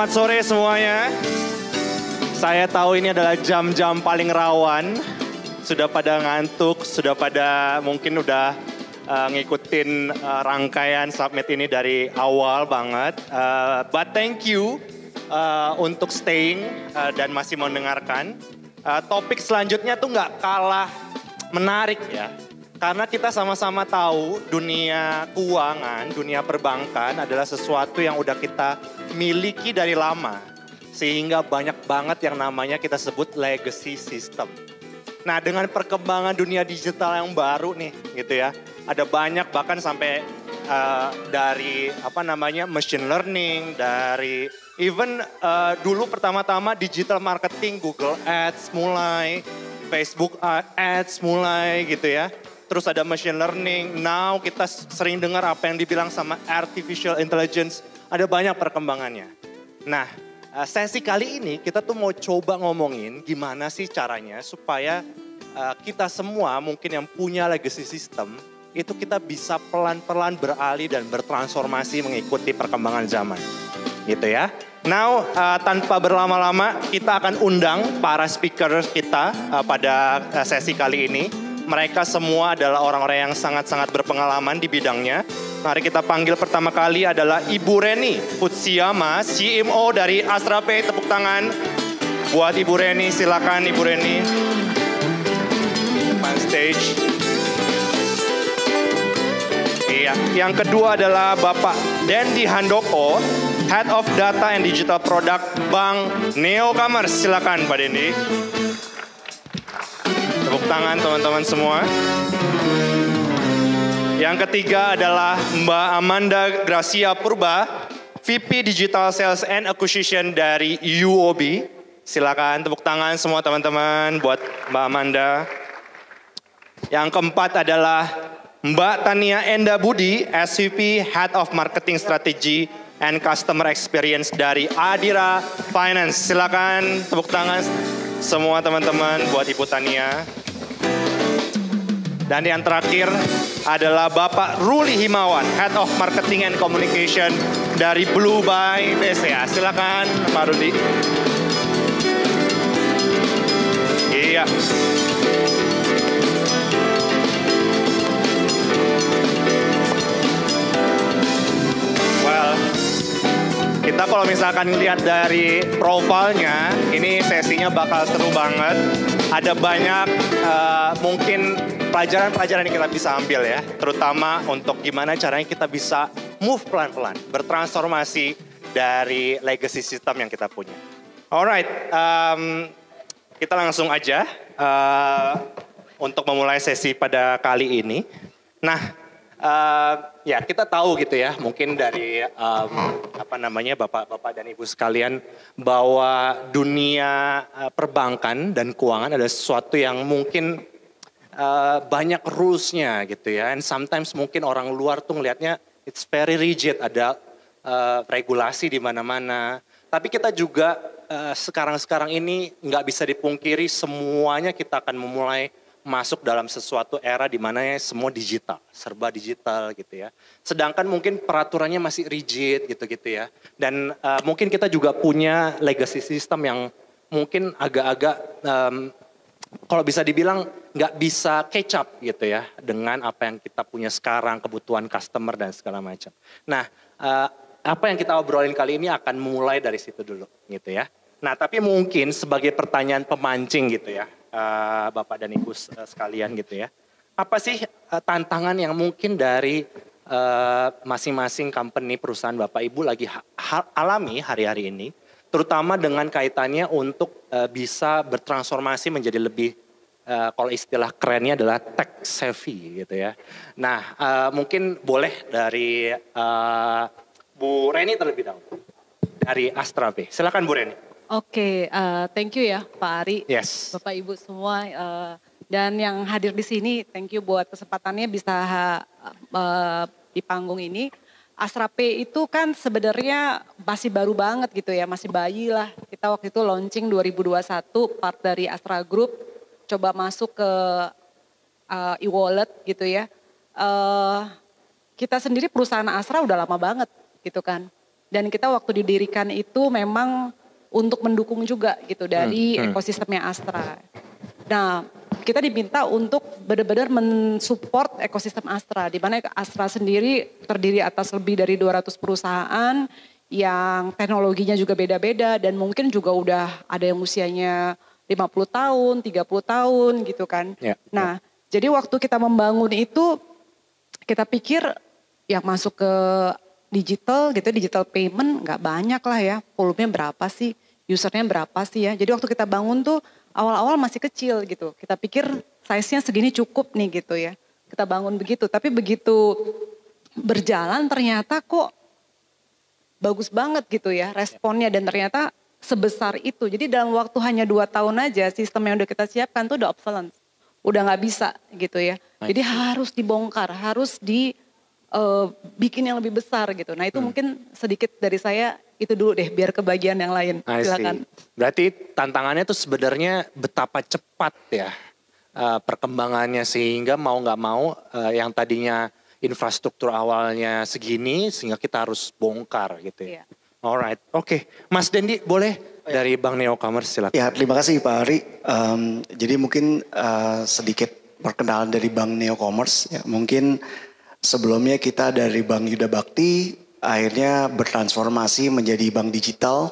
Selamat sore semuanya. Saya tahu ini adalah jam-jam paling rawan. Sudah pada ngantuk, sudah pada mungkin udah ngikutin rangkaian Submit ini dari awal banget. But thank you untuk staying dan masih mendengarkan. Topik selanjutnya tuh nggak kalah menarik ya. Karena kita sama-sama tahu dunia keuangan, dunia perbankan adalah sesuatu yang udah kita miliki dari lama. Sehingga banyak banget yang namanya kita sebut legacy system. Nah dengan perkembangan dunia digital yang baru nih gitu ya. Ada banyak bahkan sampai dari machine learning, dari even dulu pertama-tama digital marketing, Google Ads mulai, Facebook Ads mulai gitu ya. Terus ada machine learning, now kita sering dengar apa yang dibilang sama artificial intelligence, ada banyak perkembangannya. Nah, sesi kali ini kita tuh mau coba ngomongin gimana sih caranya supaya kita semua mungkin yang punya legacy system, itu kita bisa pelan-pelan beralih dan bertransformasi mengikuti perkembangan zaman. Gitu ya. Now, tanpa berlama-lama kita akan undang para speaker kita pada sesi kali ini. Mereka semua adalah orang-orang yang sangat-sangat berpengalaman di bidangnya. Mari kita panggil pertama kali adalah Ibu Reni Futsiyama, CMO dari Astrape. Tepuk tangan buat Ibu Reni, silakan Ibu Reni. On stage. Iya, yang kedua adalah Bapak Dendi Handoko, Head of Data and Digital Product Bank Newcomers. Silakan Pak Dendi. Tepuk tangan teman-teman semua. Yang ketiga adalah Mbak Amanda Gracia Purba, VP Digital Sales and Acquisition dari UOB. Silakan tepuk tangan semua teman-teman buat Mbak Amanda. Yang keempat adalah Mbak Tania Enda Budi, SVP Head of Marketing Strategy and Customer Experience dari Adira Finance. Silakan tepuk tangan semua teman-teman buat Ibu Tania. Dan yang terakhir adalah Bapak Ruli Himawan, Head of Marketing and Communication dari Blue by BCA. Silakan Pak Ruli. Iya. Well, kita kalau misalkan lihat dari profilnya, ini sesinya bakal seru banget. Ada banyak mungkin pelajaran-pelajaran yang kita bisa ambil ya. Terutama untuk gimana caranya kita bisa move pelan-pelan. Bertransformasi dari legacy system yang kita punya. Alright, kita langsung aja untuk memulai sesi pada kali ini. Nah, ya kita tahu gitu ya, mungkin dari bapak-bapak dan ibu sekalian bahwa dunia perbankan dan keuangan adalah sesuatu yang mungkin banyak rules-nya gitu ya. And sometimes mungkin orang luar tuh ngelihatnya it's very rigid, ada regulasi di mana-mana. Tapi kita juga sekarang ini nggak bisa dipungkiri semuanya kita akan memulai masuk dalam sesuatu era di mana semua digital, serba digital gitu ya. Sedangkan mungkin peraturannya masih rigid gitu-gitu ya. Dan mungkin kita juga punya legacy system yang mungkin agak-agak kalau bisa dibilang nggak bisa catch up gitu ya dengan apa yang kita punya sekarang, kebutuhan customer dan segala macam. Nah, apa yang kita obrolin kali ini akan mulai dari situ dulu gitu ya. Nah, tapi mungkin sebagai pertanyaan pemancing gitu ya. Bapak dan Ibu sekalian gitu ya. Apa sih tantangan yang mungkin dari masing-masing company perusahaan Bapak Ibu lagi alami hari-hari ini. Terutama dengan kaitannya untuk bisa bertransformasi menjadi lebih, kalau istilah kerennya adalah tech savvy gitu ya. Nah mungkin boleh dari Bu Reni terlebih dahulu. Dari Astrape. Silakan Bu Reni. Oke, thank you ya Pak Ari, yes. Bapak Ibu semua, dan yang hadir di sini, thank you buat kesempatannya bisa di panggung ini. Astrape itu kan sebenarnya masih baru banget gitu ya, masih bayi lah. Kita waktu itu launching 2021, part dari Astra Group, coba masuk ke e-wallet gitu ya. Kita sendiri perusahaan Astra udah lama banget gitu kan. Dan kita waktu didirikan itu memang untuk mendukung juga gitu dari ekosistemnya Astra. Nah, kita diminta untuk benar-benar mensupport ekosistem Astra, di mana Astra sendiri terdiri atas lebih dari 200 perusahaan yang teknologinya juga beda-beda dan mungkin juga udah ada yang usianya 50 tahun, 30 tahun gitu kan. Nah, jadi waktu kita membangun itu kita pikir yang masuk ke digital gitu, digital payment nggak banyak lah ya, volumenya berapa sih, usernya berapa sih ya. Jadi waktu kita bangun tuh awal-awal masih kecil gitu. Kita pikir size-nya segini cukup nih gitu ya. Kita bangun begitu, tapi begitu berjalan ternyata kok bagus banget gitu ya responnya dan ternyata sebesar itu. Jadi dalam waktu hanya 2 tahun aja sistem yang udah kita siapkan tuh udah obsolescence. Udah gak bisa gitu ya. Jadi harus dibongkar, harus dibikin yang lebih besar gitu. Nah itu mungkin sedikit dari saya itu dulu deh biar ke bagian yang lain. Silakan. Berarti tantangannya tuh sebenarnya betapa cepat ya perkembangannya sehingga mau nggak mau yang tadinya infrastruktur awalnya segini sehingga kita harus bongkar gitu ya. Alright, oke. Mas Dendi boleh dari Bank Neo Commerce silakan. Ya terima kasih Pak Ari. Jadi mungkin sedikit perkenalan dari Bank Neo Commerce. Ya, mungkin sebelumnya kita dari Bank Yuda Bakti akhirnya bertransformasi menjadi bank digital,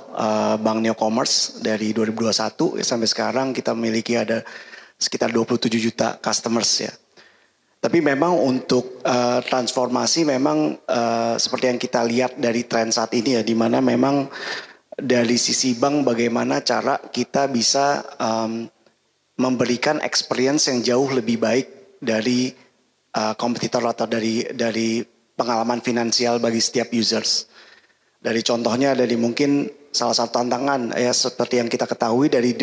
Bank Neo Commerce dari 2021 sampai sekarang kita memiliki ada sekitar 27 juta customers ya. Tapi memang untuk transformasi memang seperti yang kita lihat dari tren saat ini ya, di mana memang dari sisi bank bagaimana cara kita bisa memberikan experience yang jauh lebih baik dari kompetitor atau dari pengalaman finansial bagi setiap users. Dari contohnya dari mungkin salah satu tantangan ya seperti yang kita ketahui dari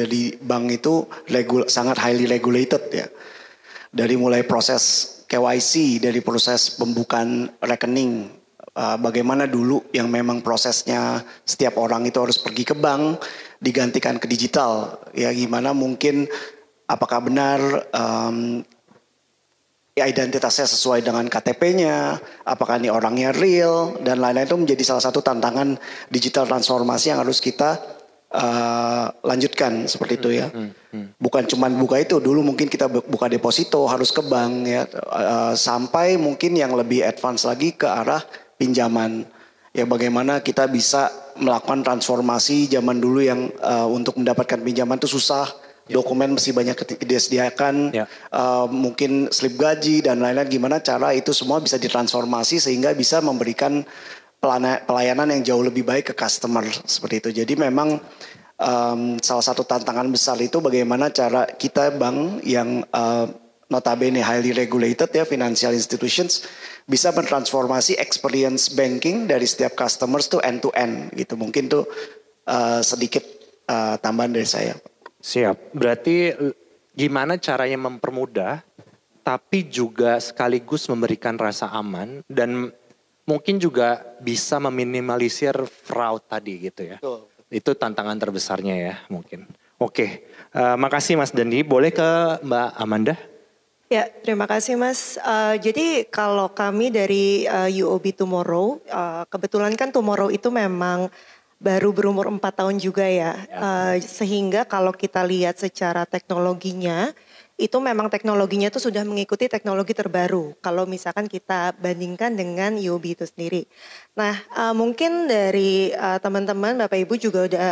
di bank itu sangat highly regulated ya. Dari mulai proses KYC, dari proses pembukaan rekening, bagaimana dulu yang memang prosesnya setiap orang itu harus pergi ke bank, digantikan ke digital. Ya gimana mungkin apakah benar identitasnya sesuai dengan KTP-nya, apakah ini orangnya real, dan lain-lain itu menjadi salah satu tantangan digital transformasi yang harus kita lanjutkan seperti itu ya. Bukan cuma buka itu, dulu mungkin kita buka deposito harus ke bank ya, sampai mungkin yang lebih advance lagi ke arah pinjaman. Ya bagaimana kita bisa melakukan transformasi zaman dulu yang untuk mendapatkan pinjaman itu susah. Dokumen mesti banyak disediakan, mungkin slip gaji dan lain-lain. Gimana cara itu semua bisa ditransformasi sehingga bisa memberikan pelayanan yang jauh lebih baik ke customer seperti itu. Jadi memang salah satu tantangan besar itu bagaimana cara kita bank yang notabene highly regulated ya financial institutions bisa mentransformasi experience banking dari setiap customers tuh end to end gitu. Mungkin tuh sedikit tambahan dari saya. Siap, berarti gimana caranya mempermudah tapi juga sekaligus memberikan rasa aman dan mungkin juga bisa meminimalisir fraud tadi gitu ya. Betul. Itu tantangan terbesarnya ya mungkin. Oke, makasih Mas Dendi. Boleh ke Mbak Amanda? Ya, terima kasih Mas. Jadi kalau kami dari UOB Tomorrow, kebetulan kan Tomorrow itu memang baru berumur 4 tahun juga ya. Sehingga kalau kita lihat secara teknologinya, itu memang teknologinya itu sudah mengikuti teknologi terbaru. Kalau misalkan kita bandingkan dengan UOB itu sendiri. Nah mungkin dari teman-teman Bapak Ibu juga udah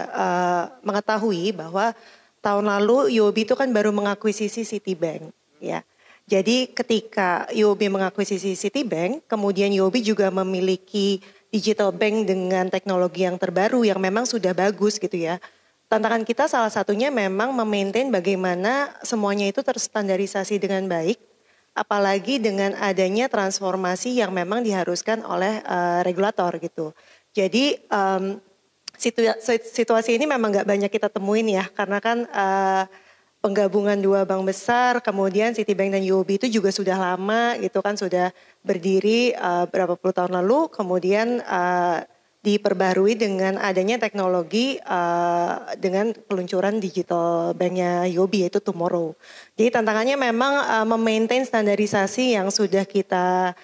mengetahui bahwa tahun lalu UOB itu kan baru mengakuisisi Citibank ya. Jadi ketika UOB mengakuisisi Citibank, kemudian UOB juga memiliki digital bank dengan teknologi yang terbaru yang memang sudah bagus gitu ya. Tantangan kita salah satunya memang memaintain bagaimana semuanya itu terstandarisasi dengan baik, apalagi dengan adanya transformasi yang memang diharuskan oleh regulator gitu. Jadi situasi ini memang nggak banyak kita temuin ya, karena kan penggabungan dua bank besar, kemudian Citibank dan UOB itu juga sudah lama gitu kan, sudah berdiri berapa puluh tahun lalu, kemudian diperbarui dengan adanya teknologi dengan peluncuran digital banknya UOB yaitu Tomorrow. Jadi tantangannya memang memaintain standarisasi yang sudah kita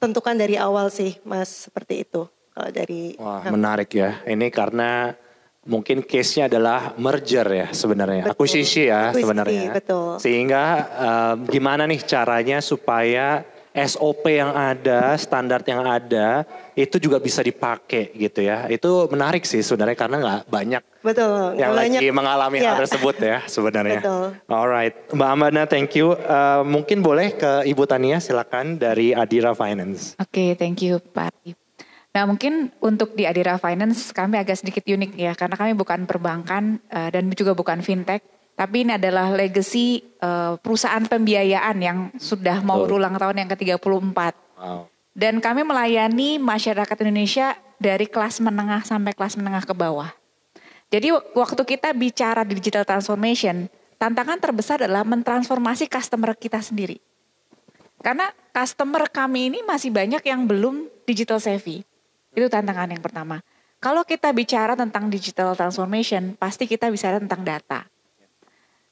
tentukan dari awal sih Mas, seperti itu. Kalau dari Wah, menarik ya. Ini karena mungkin case-nya adalah merger ya sebenarnya. Betul. Akuisisi ya Akuisisi, sebenarnya. betul. Sehingga gimana nih caranya supaya SOP yang ada, standar yang ada itu juga bisa dipakai gitu ya. Itu menarik sih sebenarnya karena nggak banyak Betul. yang Banyak, lagi mengalami ya. hal tersebut ya sebenarnya. Betul. Alright, Mbak Amanda, thank you. Mungkin boleh ke Ibu Tania, silakan dari Adira Finance. Oke, thank you Pak. Nah mungkin untuk di Adira Finance kami agak sedikit unik ya karena kami bukan perbankan dan juga bukan fintech. Tapi ini adalah legacy perusahaan pembiayaan yang sudah mau berulang tahun yang ke-34. Wow. Dan kami melayani masyarakat Indonesia dari kelas menengah sampai kelas menengah ke bawah. Jadi waktu kita bicara digital transformation, tantangan terbesar adalah mentransformasi customer kita sendiri. Karena customer kami ini masih banyak yang belum digital savvy. Itu tantangan yang pertama. Kalau kita bicara tentang digital transformation, pasti kita bicara tentang data.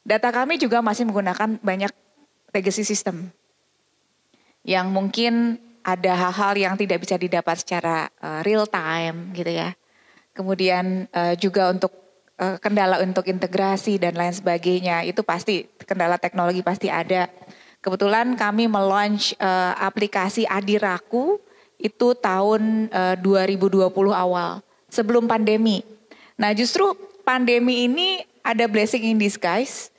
Data kami juga masih menggunakan banyak legacy system. Yang mungkin ada hal-hal yang tidak bisa didapat secara real time gitu ya. Kemudian juga untuk kendala untuk integrasi dan lain sebagainya. Itu pasti kendala teknologi pasti ada. Kebetulan kami meluncur aplikasi Adiraku itu tahun 2020 awal. Sebelum pandemi. Nah justru pandemi ini ada blessing in disguise.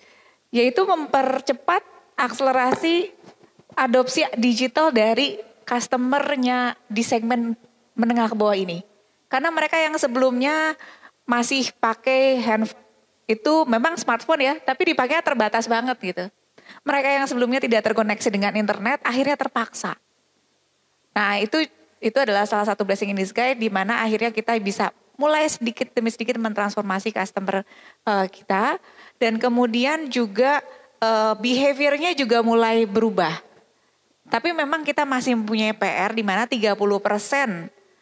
Yaitu mempercepat akselerasi adopsi digital dari customer-nya di segmen menengah ke bawah ini. Karena mereka yang sebelumnya masih pakai handphone, itu memang smartphone ya, tapi dipakainya terbatas banget gitu. Mereka yang sebelumnya tidak terkoneksi dengan internet, akhirnya terpaksa. Nah itu adalah salah satu blessing in disguise di mana akhirnya kita bisa mulai sedikit demi sedikit mentransformasi customer kita. Dan kemudian juga behaviornya juga mulai berubah. Tapi memang kita masih mempunyai PR di mana 30%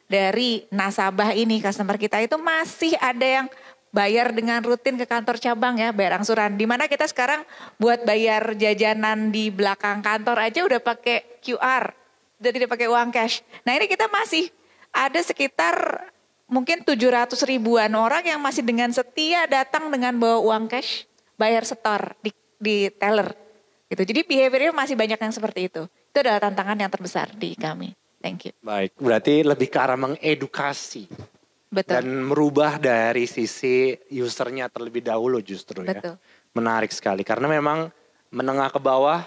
dari nasabah ini, customer kita itu masih ada yang bayar dengan rutin ke kantor cabang ya, bayar angsuran. Di mana kita sekarang buat bayar jajanan di belakang kantor aja udah pakai QR, udah tidak pakai uang cash. Nah ini kita masih ada sekitar mungkin 700 ribuan orang yang masih dengan setia datang dengan bawa uang cash, bayar setor di teller. Gitu. Jadi behaviornya masih banyak yang seperti itu. Itu adalah tantangan yang terbesar di kami. Thank you. Baik, berarti lebih ke arah mengedukasi. Betul. Dan merubah dari sisi usernya terlebih dahulu justru ya. Betul. Menarik sekali karena memang menengah ke bawah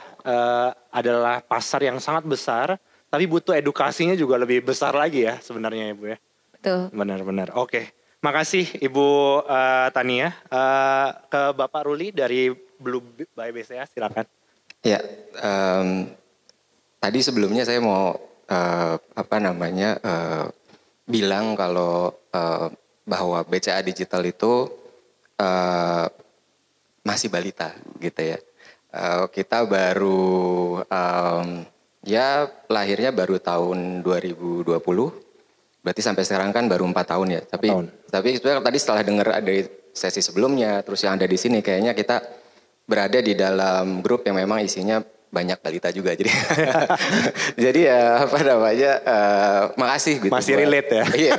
adalah pasar yang sangat besar. Tapi butuh edukasinya juga lebih besar lagi ya sebenarnya Ibu ya. Betul. Benar-benar. Oke. Makasih Ibu Tania. Ke Bapak Ruli dari Blue by BCA silakan. Ya, tadi sebelumnya saya mau bilang kalau bahwa BCA Digital itu masih balita gitu ya. Kita baru lahirnya baru tahun 2020. Berarti sampai sekarang kan baru 4 tahun ya. Tapi sebenarnya tadi setelah dengar ada sesi sebelumnya, terus yang ada di sini kayaknya kita berada di dalam grup yang memang isinya banyak balita juga. Jadi jadi ya makasih gitu. Masih relate ya. Iya.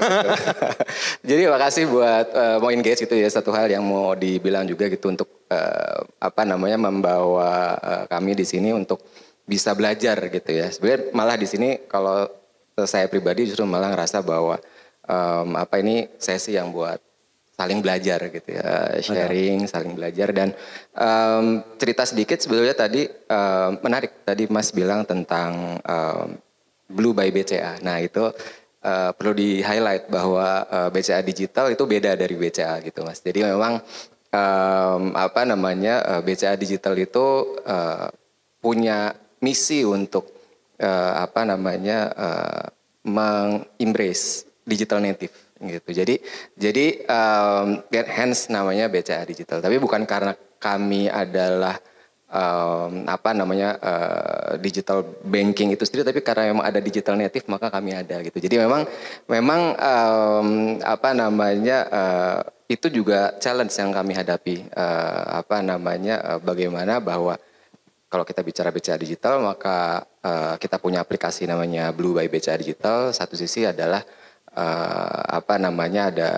Jadi makasih buat mau engage gitu ya, satu hal yang mau dibilang juga gitu untuk membawa kami di sini untuk bisa belajar gitu ya. Sebenarnya malah di sini kalau saya pribadi justru malah ngerasa bahwa ini sesi yang buat saling belajar gitu ya, sharing, saling belajar. Dan cerita sedikit sebetulnya tadi menarik, tadi Mas bilang tentang Blue by BCA. Nah itu perlu di highlight bahwa BCA Digital itu beda dari BCA gitu Mas. Jadi memang BCA Digital itu punya misi untuk mengembrace digital native gitu. Jadi hence namanya BCA Digital. Tapi bukan karena kami adalah digital banking itu sendiri, tapi karena memang ada digital native maka kami ada gitu. Jadi memang itu juga challenge yang kami hadapi. Bagaimana bahwa kalau kita bicara BCA Digital maka kita punya aplikasi namanya Blue by BCA Digital. Satu sisi adalah ada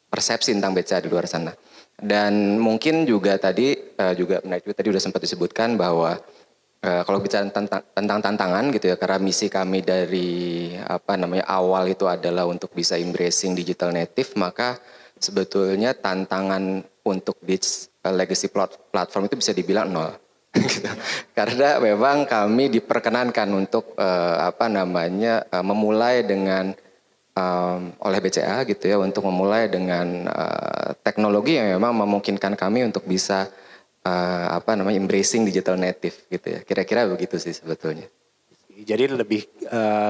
persepsi tentang BCA di luar sana. Dan mungkin juga tadi menarik juga tadi udah sempat disebutkan bahwa kalau bicara tentang tantangan gitu ya, karena misi kami dari awal itu adalah untuk bisa embracing digital native, maka sebetulnya tantangan untuk legacy platform itu bisa dibilang nol. Gitu. Karena memang kami diperkenankan untuk memulai dengan oleh BCA gitu ya, untuk memulai dengan teknologi yang memang memungkinkan kami untuk bisa embracing digital native gitu ya. Kira-kira begitu sih sebetulnya. Jadi lebih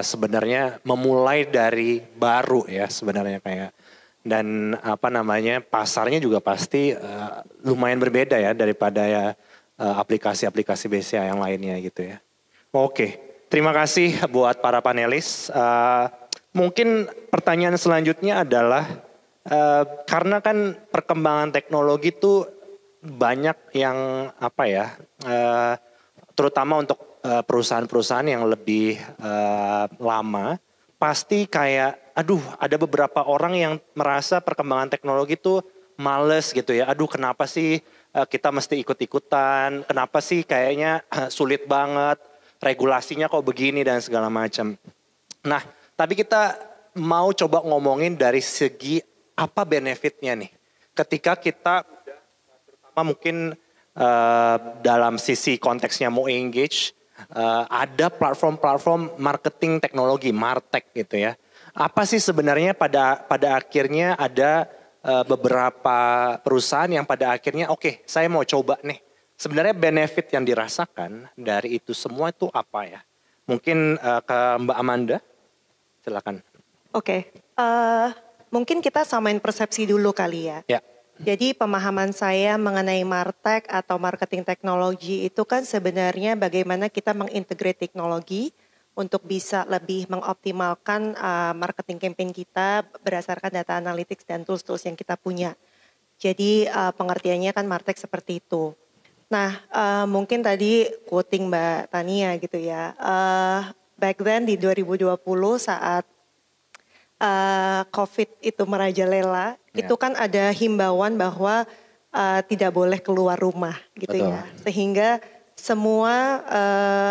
sebenarnya memulai dari baru ya sebenarnya kayak, dan pasarnya juga pasti lumayan berbeda ya daripada ya aplikasi-aplikasi BCA yang lainnya gitu ya. Oke, terima kasih buat para panelis. Mungkin pertanyaan selanjutnya adalah karena kan perkembangan teknologi itu banyak yang terutama untuk perusahaan-perusahaan yang lebih lama, pasti kayak ada beberapa orang yang merasa perkembangan teknologi itu males gitu ya. Kenapa sih kita mesti ikut-ikutan, kenapa sih kayaknya sulit banget, regulasinya kok begini dan segala macam. Nah, tapi kita mau coba ngomongin dari segi apa benefitnya nih. Ketika kita terutama mungkin dalam sisi konteksnya mau engage, ada platform-platform marketing teknologi, martech gitu ya. Apa sih sebenarnya pada akhirnya ada beberapa perusahaan yang pada akhirnya oke, saya mau coba nih. Sebenarnya benefit yang dirasakan dari itu semua itu apa ya? Mungkin ke Mbak Amanda, silakan. Oke, mungkin kita samain persepsi dulu kali ya. Ya. Jadi pemahaman saya mengenai martech atau marketing teknologi itu kan sebenarnya bagaimana kita mengintegrate teknologi untuk bisa lebih mengoptimalkan marketing campaign kita berdasarkan data analytics dan tools-tools yang kita punya. Jadi pengertiannya kan martech seperti itu. Nah mungkin tadi quoting Mbak Tania gitu ya. Back then di 2020 saat COVID itu merajalela, itu kan ada himbauan bahwa tidak boleh keluar rumah gitu. Betul. Ya. Sehingga semua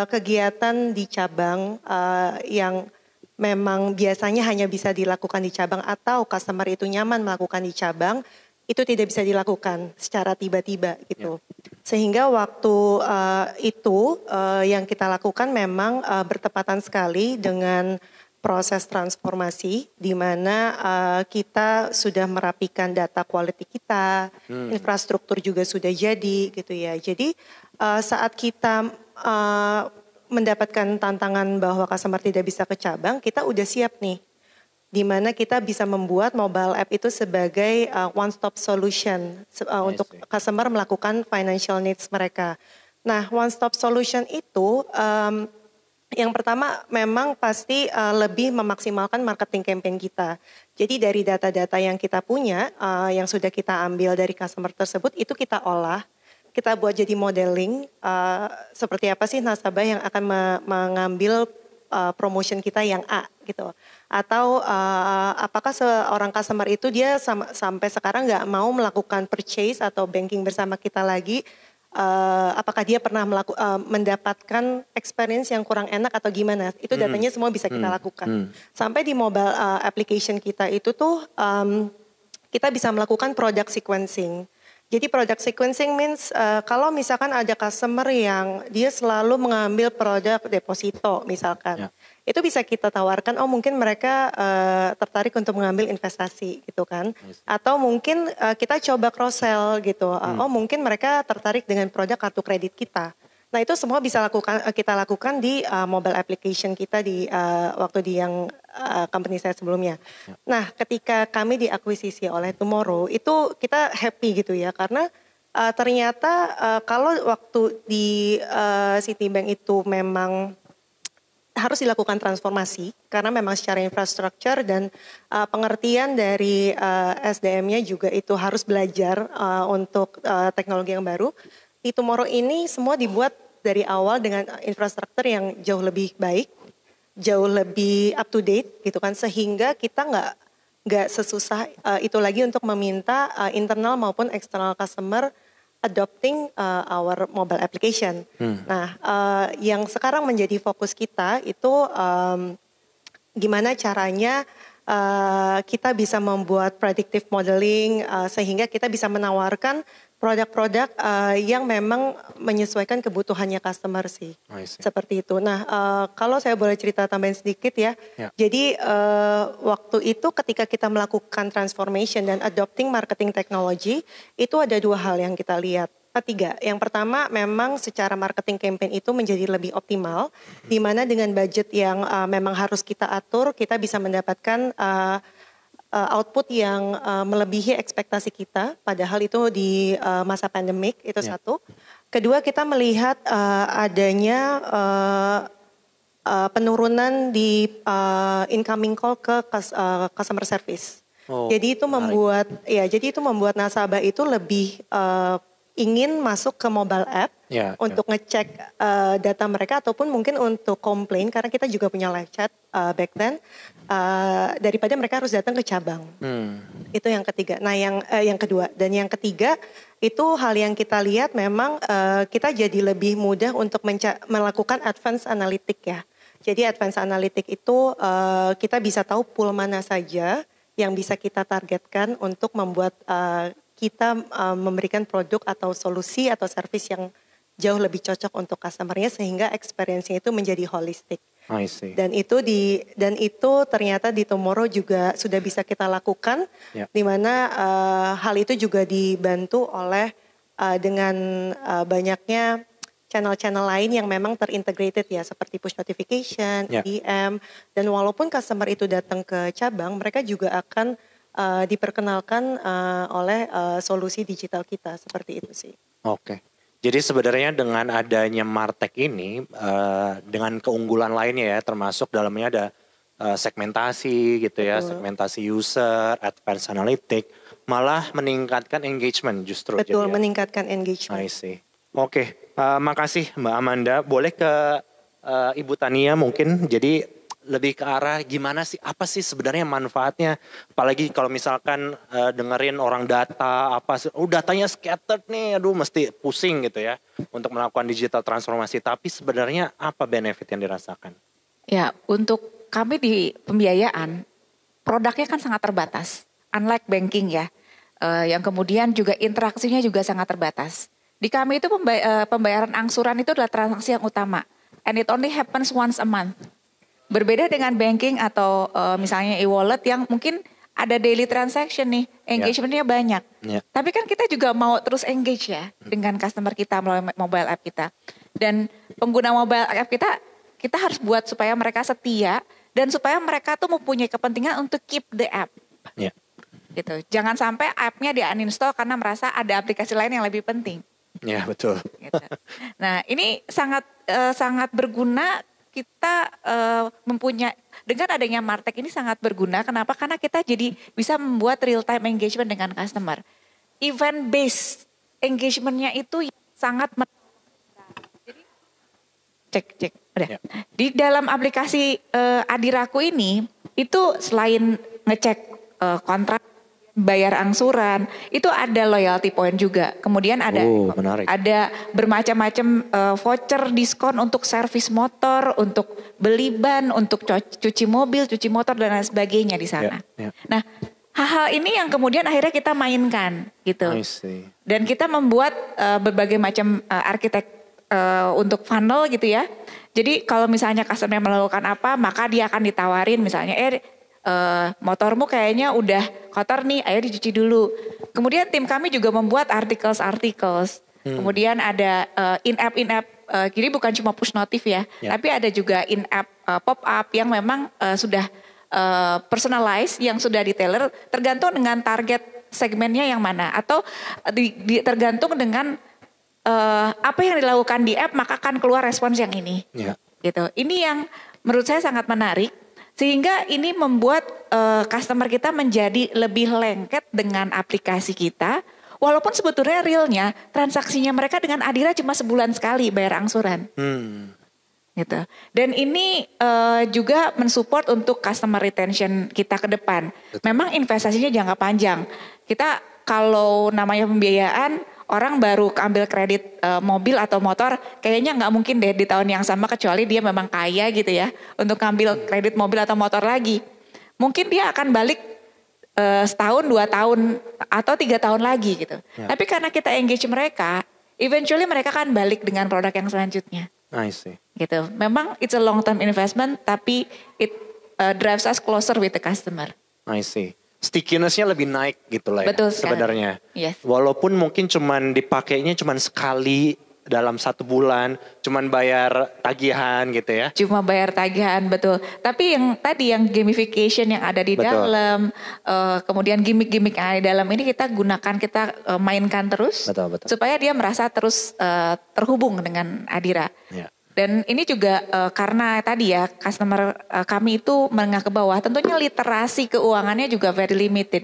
kegiatan di cabang yang memang biasanya hanya bisa dilakukan di cabang atau customer itu nyaman melakukan di cabang, itu tidak bisa dilakukan secara tiba-tiba gitu. Ya. Sehingga waktu itu yang kita lakukan memang bertepatan sekali dengan proses transformasi di mana kita sudah merapikan data quality kita, infrastruktur juga sudah jadi gitu ya. Jadi saat kita mendapatkan tantangan bahwa customer tidak bisa ke cabang, kita udah siap nih. Di mana kita bisa membuat mobile app itu sebagai one stop solution untuk customer melakukan financial needs mereka. Nah, one stop solution itu yang pertama memang pasti lebih memaksimalkan marketing campaign kita. Jadi dari data-data yang kita punya, yang sudah kita ambil dari customer tersebut, itu kita olah, kita buat jadi modeling, seperti apa sih nasabah yang akan mengambil promotion kita yang A gitu. Atau apakah seorang customer itu dia sampai sekarang nggak mau melakukan purchase atau banking bersama kita lagi, apakah dia pernah mendapatkan experience yang kurang enak atau gimana, itu datanya semua bisa kita lakukan. Sampai di mobile application kita itu tuh kita bisa melakukan product sequencing. Jadi product sequencing means kalau misalkan ada customer yang dia selalu mengambil produk deposito misalkan. Itu bisa kita tawarkan, mungkin mereka tertarik untuk mengambil investasi gitu kan. Atau mungkin kita coba cross sell gitu. Mungkin mereka tertarik dengan produk kartu kredit kita. Nah itu semua bisa kita lakukan di mobile application kita di waktu di yang company saya sebelumnya. Nah ketika kami diakuisisi oleh Tomorrow itu kita happy gitu ya. Karena ternyata kalau waktu di Citibank itu memang harus dilakukan transformasi karena memang secara infrastruktur dan pengertian dari SDM-nya juga itu harus belajar untuk teknologi yang baru. Di Tomorrow ini semua dibuat dari awal dengan infrastruktur yang jauh lebih baik, jauh lebih up to date gitu kan, sehingga kita nggak sesusah itu lagi untuk meminta internal maupun external customer adopting our mobile application. Nah, yang sekarang menjadi fokus kita itu gimana caranya kita bisa membuat predictive modeling sehingga kita bisa menawarkan produk-produk yang memang menyesuaikan kebutuhannya customer sih. Seperti itu. Nah, kalau saya boleh cerita tambahin sedikit ya. Jadi waktu itu ketika kita melakukan transformation dan adopting marketing technology, itu ada 2 hal yang kita lihat. 3. Yang pertama memang secara marketing campaign itu menjadi lebih optimal, di mana dengan budget yang memang harus kita atur, kita bisa mendapatkan output yang melebihi ekspektasi kita, padahal itu di masa pandemik, itu satu. Kedua, kita melihat adanya penurunan di incoming call ke customer service. Jadi itu membuat nasabah itu lebih ingin masuk ke mobile app untuk ngecek data mereka ataupun mungkin untuk komplain karena kita juga punya live chat back then daripada mereka harus datang ke cabang. Itu yang ketiga. Nah, yang kedua dan yang ketiga itu hal yang kita lihat memang kita jadi lebih mudah untuk melakukan advance analytic ya. Jadi advance analytic itu kita bisa tahu pool mana saja yang bisa kita targetkan untuk membuat kita memberikan produk atau solusi atau service yang jauh lebih cocok untuk customer-nya sehingga experience-nya itu menjadi holistic. Dan itu ternyata di Tomorrow juga sudah bisa kita lakukan, di mana hal itu juga dibantu oleh dengan banyaknya channel-channel lain yang memang terintegrated ya, seperti push notification, DM, dan walaupun customer itu datang ke cabang, mereka juga akan diperkenalkan oleh solusi digital kita, seperti itu sih. Oke. Jadi sebenarnya dengan adanya Martech ini, dengan keunggulan lainnya ya, termasuk dalamnya ada segmentasi gitu ya, segmentasi user, advanced analytic, malah meningkatkan engagement justru. Betul, jadi meningkatkan engagement. I see. Oke, makasih Mbak Amanda. Boleh ke Ibu Tania mungkin, jadi lebih ke arah gimana sih, apa sih sebenarnya manfaatnya, apalagi kalau misalkan dengerin orang data, apa sih, datanya scattered nih, aduh mesti pusing gitu ya, untuk melakukan digital transformasi, tapi sebenarnya apa benefit yang dirasakan? Ya, untuk kami di pembiayaan, produknya kan sangat terbatas, unlike banking ya, yang kemudian juga interaksinya juga sangat terbatas. Di kami itu pembayaran angsuran itu adalah transaksi yang utama, and it only happens once a month. Berbeda dengan banking atau misalnya e-wallet yang mungkin ada daily transaction nih, engagementnya banyak. Tapi kan kita juga mau terus engage ya dengan customer kita melalui mobile app kita. Dan pengguna mobile app kita harus buat supaya mereka setia dan supaya mereka tuh mempunyai kepentingan untuk keep the app. Gitu. Jangan sampai app-nya di uninstall karena merasa ada aplikasi lain yang lebih penting. Ya betul. Gitu. Nah ini sangat berguna. Kita mempunyai, dengan adanya Martech ini sangat berguna. Kenapa? Karena kita jadi bisa membuat real time engagement dengan customer. Event based engagementnya itu sangat jadi, cek. Udah. Di dalam aplikasi Adiraku ini itu selain ngecek kontrak, bayar angsuran, itu ada loyalty point juga. Kemudian ada bermacam-macam voucher diskon untuk servis motor, untuk beli ban, untuk cuci mobil, cuci motor dan lain sebagainya di sana. Nah, hal-hal ini yang kemudian akhirnya kita mainkan gitu. Dan kita membuat berbagai macam arsitek untuk funnel gitu ya. Jadi kalau misalnya customer melakukan apa, maka dia akan ditawarin misalnya motormu kayaknya udah kotor nih, ayo dicuci dulu. Kemudian tim kami juga membuat articles. Kemudian ada in-app, jadi bukan cuma push notif ya, tapi ada juga in-app pop-up yang memang sudah personalized, yang sudah di-tailor tergantung dengan target segmennya yang mana. Atau tergantung dengan apa yang dilakukan di app, maka akan keluar respons yang ini. Gitu. Ini yang menurut saya sangat menarik. Sehingga ini membuat customer kita menjadi lebih lengket dengan aplikasi kita Walaupun sebetulnya realnya transaksinya mereka dengan Adira cuma sebulan sekali bayar angsuran. Gitu. Dan ini juga mensupport untuk customer retention kita ke depan. Memang investasinya jangka panjang. Kita kalau namanya pembiayaan, orang baru ambil kredit mobil atau motor, kayaknya nggak mungkin deh di tahun yang sama kecuali dia memang kaya gitu ya, untuk ambil kredit mobil atau motor lagi. Mungkin dia akan balik setahun, 2 tahun, atau 3 tahun lagi gitu. Tapi karena kita engage mereka, eventually mereka akan balik dengan produk yang selanjutnya. I see. Gitu. Memang it's a long term investment, tapi it drives us closer with the customer. I see. Stickiness-nya lebih naik gitu lah ya. Betul sekali. Sebenarnya. Yes. Walaupun mungkin cuman dipakainya cuman sekali dalam 1 bulan, cuman bayar tagihan gitu ya. Cuma bayar tagihan, betul. Tapi yang tadi yang gamification yang ada di dalam, kemudian gimmick-gimmick yang ada di dalam ini kita gunakan, kita mainkan terus. Betul. Supaya dia merasa terus terhubung dengan Adira. Ya. Dan ini juga karena tadi ya customer kami itu menengah ke bawah, tentunya literasi keuangannya juga very limited.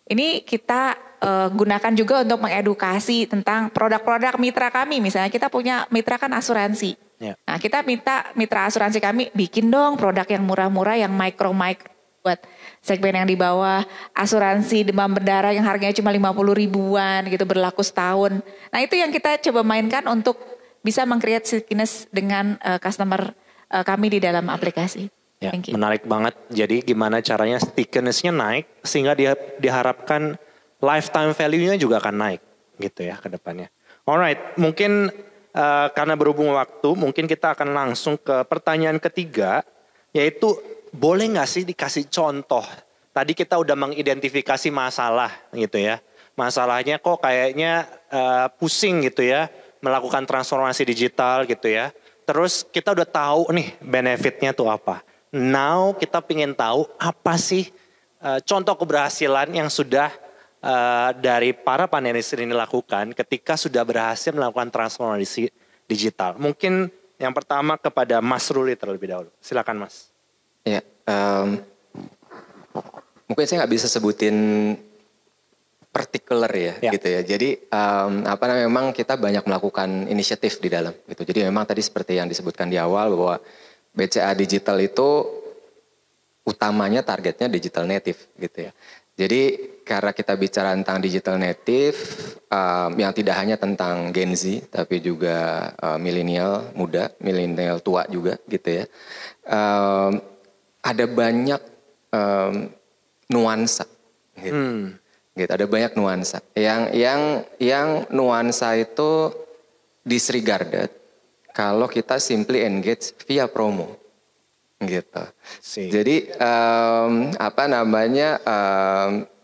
Ini kita gunakan juga untuk mengedukasi tentang produk-produk mitra kami. Misalnya kita punya mitra kan asuransi. Ya. Nah kita minta mitra asuransi kami bikin dong produk yang murah-murah, yang micro buat segmen yang di bawah. Asuransi demam berdarah yang harganya cuma 50 ribuan gitu, berlaku setahun. Nah itu yang kita coba mainkan untuk bisa meng-create stickiness dengan customer kami di dalam aplikasi. Ya, Thank you. menarik banget. Jadi gimana caranya stickiness-nya naik sehingga dia diharapkan lifetime value-nya juga akan naik gitu ya ke depannya. Alright, mungkin karena berhubung waktu, mungkin kita akan langsung ke pertanyaan ketiga, yaitu boleh nggak sih dikasih contoh? Tadi kita udah mengidentifikasi masalah gitu ya. Masalahnya kok kayaknya pusing gitu ya, melakukan transformasi digital gitu ya. Terus kita udah tahu nih benefitnya tuh apa. Now kita pengen tahu apa sih contoh keberhasilan yang sudah dari para panelis ini lakukan ketika sudah berhasil melakukan transformasi digital. Mungkin yang pertama kepada Mas Ruli terlebih dahulu. Silakan Mas. Ya, mungkin saya nggak bisa sebutin particular ya, gitu ya. Jadi memang kita banyak melakukan inisiatif di dalam gitu. Jadi memang tadi seperti yang disebutkan di awal bahwa BCA Digital itu utamanya targetnya digital native gitu ya. Jadi karena kita bicara tentang digital native yang tidak hanya tentang Gen Z tapi juga milenial muda, milenial tua juga gitu ya. Ada banyak nuansa gitu. Gitu, ada banyak nuansa. Yang nuansa itu disregarded kalau kita simply engage via promo. Gitu. Jadi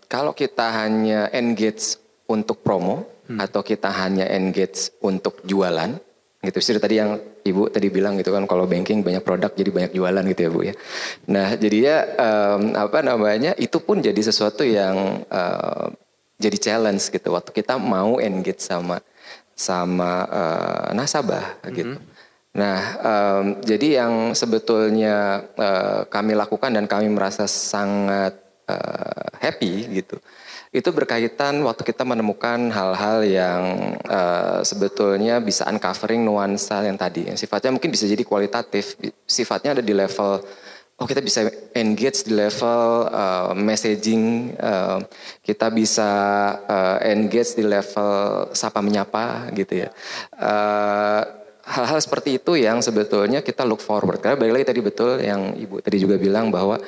kalau kita hanya engage untuk promo atau kita hanya engage untuk jualan, gitu. Jadi tadi yang Ibu tadi bilang gitu kan, kalau banking banyak produk jadi banyak jualan gitu ya Bu ya. Nah jadinya itu pun jadi sesuatu yang jadi challenge gitu waktu kita mau engage sama nasabah gitu. Nah, jadi yang sebetulnya kami lakukan dan kami merasa sangat happy gitu, itu berkaitan waktu kita menemukan hal-hal yang sebetulnya bisa uncovering nuansa yang tadi, yang sifatnya mungkin bisa jadi kualitatif, sifatnya ada di level, kita bisa engage di level messaging, kita bisa engage di level sapa menyapa gitu ya. Hal-hal seperti itu yang sebetulnya kita look forward. Karena balik lagi tadi betul yang Ibu tadi juga bilang bahwa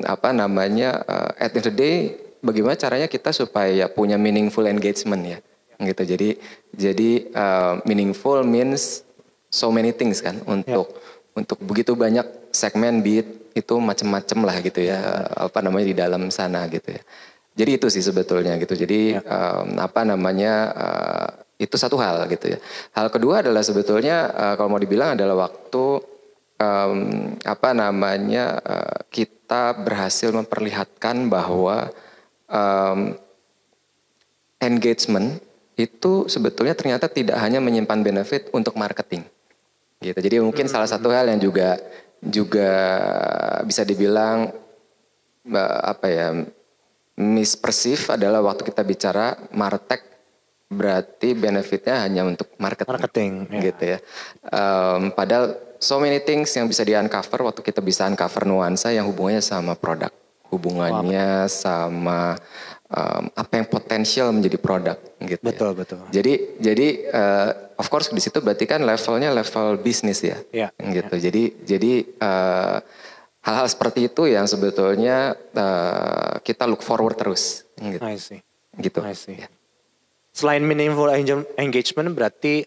at the end of the day bagaimana caranya kita supaya punya meaningful engagement ya. Gitu. Jadi meaningful means so many things kan untuk begitu banyak segmen beat itu macam-macam lah gitu ya. Di dalam sana gitu ya. Jadi itu sih sebetulnya gitu. Jadi itu satu hal gitu ya. Hal kedua adalah sebetulnya kalau mau dibilang adalah waktu kita berhasil memperlihatkan bahwa engagement itu sebetulnya ternyata tidak hanya menyimpan benefit untuk marketing. Gitu. Jadi mungkin salah satu hal yang juga bisa dibilang misperceive adalah waktu kita bicara martech berarti benefitnya hanya untuk marketing ya. gitu ya. Padahal so many things yang bisa di-uncover waktu kita bisa uncover nuansa yang hubungannya sama produk. Hubungannya sama apa yang potensial menjadi produk gitu. Betul, ya. betul. Jadi of course di situ berarti kan levelnya level bisnis ya. Gitu. Ya. Jadi hal-hal seperti itu yang sebetulnya kita look forward terus gitu. I see. Gitu. I see. Ya. Selain meaningful engagement berarti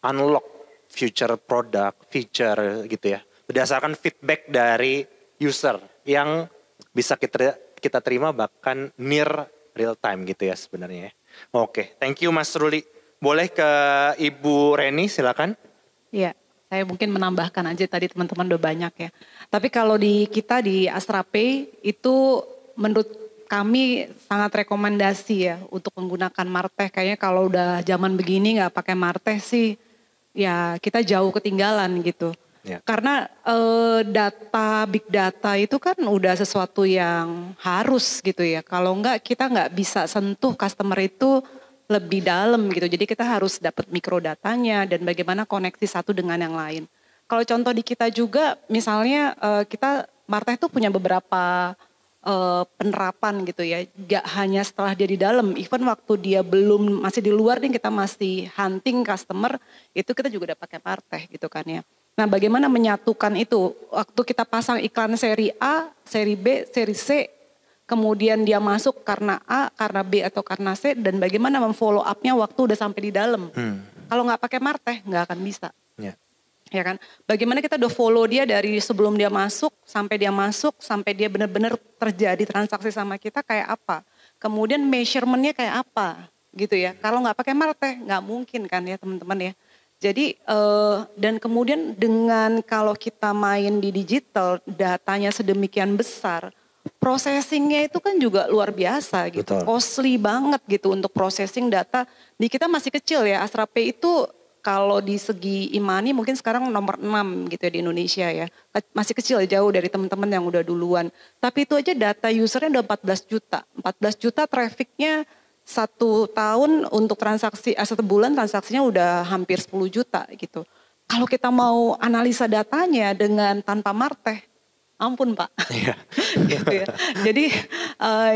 unlock future product, feature gitu ya. Berdasarkan feedback dari user yang bisa kita terima bahkan near real time gitu ya sebenarnya. Oke, thank you Mas Ruli. Boleh ke Ibu Reni silakan. Iya, saya mungkin menambahkan aja tadi teman-teman udah banyak ya. Tapi kalau kita di Astra Pay itu menurut kami sangat rekomendasi ya untuk menggunakan Martech. Kayaknya kalau udah zaman begini nggak pakai Martech sih ya kita jauh ketinggalan gitu. Ya. Karena big data itu kan udah sesuatu yang harus gitu ya. Kalau enggak kita nggak bisa sentuh customer itu lebih dalam gitu. Jadi kita harus dapat mikrodatanya dan bagaimana koneksi satu dengan yang lain. Kalau contoh di kita juga misalnya kita Martech itu punya beberapa penerapan gitu ya. Gak hanya setelah dia di dalam, even waktu dia masih di luar nih kita masih hunting customer, itu kita juga udah pakai Martech gitu kan ya. Nah bagaimana menyatukan itu, waktu kita pasang iklan seri A, seri B, seri C, kemudian dia masuk karena A, karena B atau karena C, dan bagaimana memfollow up-nya waktu udah sampai di dalam. Kalau nggak pakai Martech nggak akan bisa. Ya kan, bagaimana kita udah follow dia dari sebelum dia masuk, sampai dia benar-benar terjadi transaksi sama kita kayak apa. Kemudian measurement-nya kayak apa gitu ya. Kalau nggak pakai Martech nggak mungkin kan ya teman-teman ya. Jadi dan kemudian dengan kalau kita main di digital, datanya sedemikian besar, processingnya itu kan juga luar biasa gitu. Betul. Costly banget gitu untuk processing data. Di kita masih kecil ya, Astra Pay itu kalau di segi e-money mungkin sekarang nomor 6 gitu ya di Indonesia ya. Masih kecil jauh dari teman-teman yang udah duluan. Tapi itu aja data usernya udah 14 juta. 14 juta trafficnya 1 tahun untuk transaksi, 1 bulan transaksinya udah hampir 10 juta gitu. Kalau kita mau analisa datanya dengan tanpa Martech, ampun Pak. Gitu ya. Jadi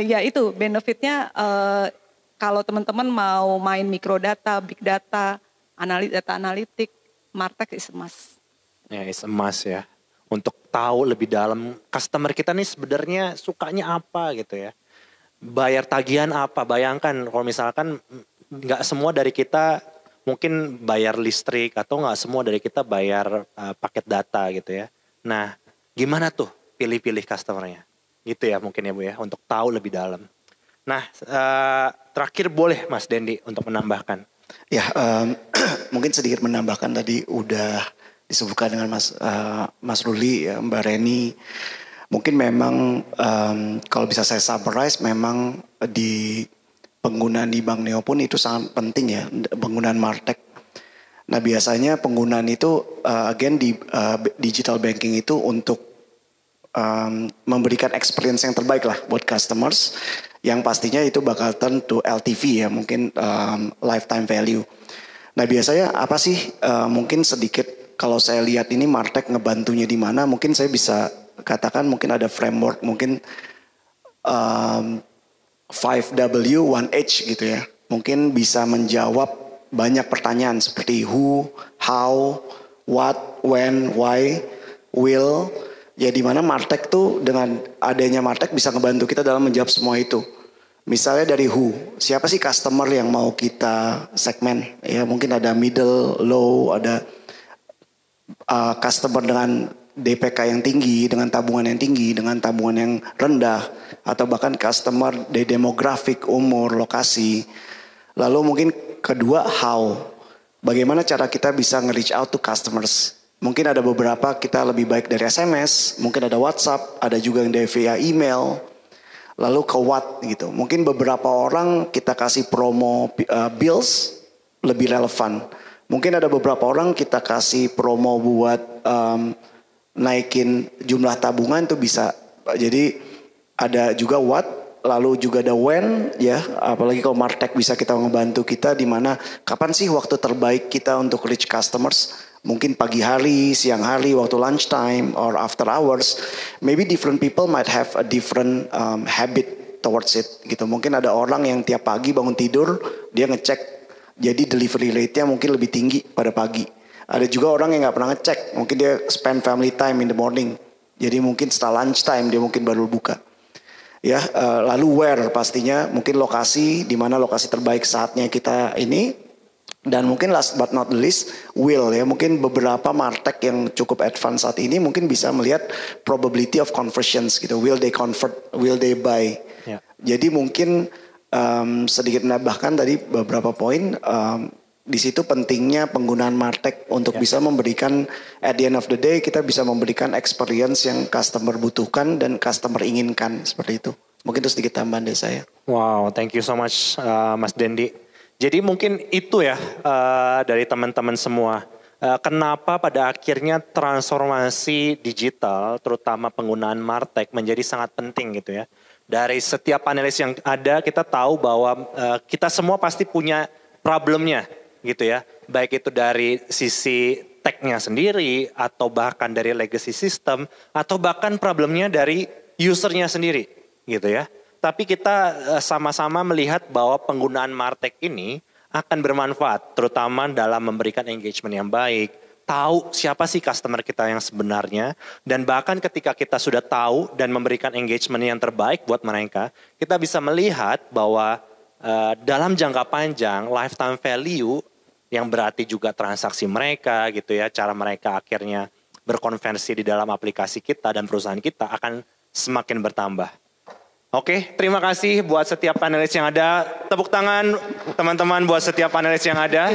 ya itu benefitnya kalau teman-teman mau main mikrodata, big data, data analitik, Martech is a must. Ya, is a must ya. Untuk tahu lebih dalam customer kita nih sebenarnya sukanya apa gitu ya. Bayar tagihan apa, bayangkan kalau misalkan nggak semua dari kita mungkin bayar listrik atau nggak semua dari kita bayar paket data gitu ya. Nah gimana tuh pilih-pilih customernya gitu ya mungkin ya Bu ya untuk tahu lebih dalam. Nah terakhir boleh Mas Dendi untuk menambahkan. Ya, mungkin sedikit menambahkan tadi udah disebutkan dengan Mas Ruli, ya, Mbak Reni. Mungkin memang kalau bisa saya summarize, memang di penggunaan di Bank Neo pun itu sangat penting ya, penggunaan Martech. Nah biasanya penggunaan itu, again di digital banking itu untuk memberikan experience yang terbaik lah buat customers. Yang pastinya itu bakal turn to LTV ya, mungkin lifetime value. Nah biasanya apa sih mungkin sedikit kalau saya lihat ini Martech ngebantunya di mana, mungkin saya bisa katakan mungkin ada framework mungkin 5W 1H gitu ya. Mungkin bisa menjawab banyak pertanyaan seperti who, how, what, when, why, will. Ya di mana Martech tuh dengan adanya Martech bisa ngebantu kita dalam menjawab semua itu. Misalnya dari who, siapa sih customer yang mau kita segmen? Ya mungkin ada middle, low, ada customer dengan DPK yang tinggi, dengan tabungan yang tinggi, dengan tabungan yang rendah, atau bahkan customer dari demografik, umur, lokasi. Lalu mungkin kedua how, bagaimana cara kita bisa nge-reach out to customers. Mungkin ada beberapa kita lebih baik dari SMS, mungkin ada WhatsApp, ada juga yang dari via email. Lalu ke what gitu. Mungkin beberapa orang kita kasih promo bills lebih relevan. Mungkin ada beberapa orang kita kasih promo buat naikin jumlah tabungan itu bisa. Jadi ada juga what, lalu juga ada when ya, apalagi kalau Martech bisa kita ngebantu kita di mana kapan sih waktu terbaik kita untuk reach customers. Mungkin pagi hari, siang hari, waktu lunchtime, or after hours. Maybe different people might have a different habit towards it gitu. Mungkin ada orang yang tiap pagi bangun tidur, dia ngecek. Jadi delivery rate-nya mungkin lebih tinggi pada pagi. Ada juga orang yang gak pernah ngecek. Mungkin dia spend family time in the morning. Jadi mungkin setelah lunchtime dia mungkin baru buka. Ya, lalu where pastinya mungkin lokasi, di mana lokasi terbaik saatnya kita ini. Dan mungkin last but not the least, will ya. Mungkin beberapa martech yang cukup advance saat ini mungkin bisa melihat probability of conversions gitu. Will they convert, will they buy. Yeah. Jadi mungkin sedikit menambahkan tadi beberapa poin. Di situ pentingnya penggunaan martech untuk bisa memberikan, at the end of the day kita bisa memberikan experience yang customer butuhkan dan customer inginkan, seperti itu. Mungkin itu sedikit tambahan dari saya. Wow, thank you so much Mas Dendi. Jadi mungkin itu ya dari teman-teman semua. Kenapa pada akhirnya transformasi digital, terutama penggunaan martech menjadi sangat penting gitu ya. Dari setiap panelis yang ada kita tahu bahwa kita semua pasti punya problemnya gitu ya. Baik itu dari sisi tech-nya sendiri atau bahkan dari legacy system atau bahkan problemnya dari usernya sendiri gitu ya. Tapi kita sama-sama melihat bahwa penggunaan martech ini akan bermanfaat, terutama dalam memberikan engagement yang baik, tahu siapa sih customer kita yang sebenarnya, dan bahkan ketika kita sudah tahu dan memberikan engagement yang terbaik buat mereka, kita bisa melihat bahwa dalam jangka panjang lifetime value yang berarti juga transaksi mereka gitu ya, cara mereka akhirnya berkonversi di dalam aplikasi kita dan perusahaan kita akan semakin bertambah. Oke, terima kasih buat setiap panelis yang ada. Tepuk tangan teman-teman buat setiap panelis yang ada.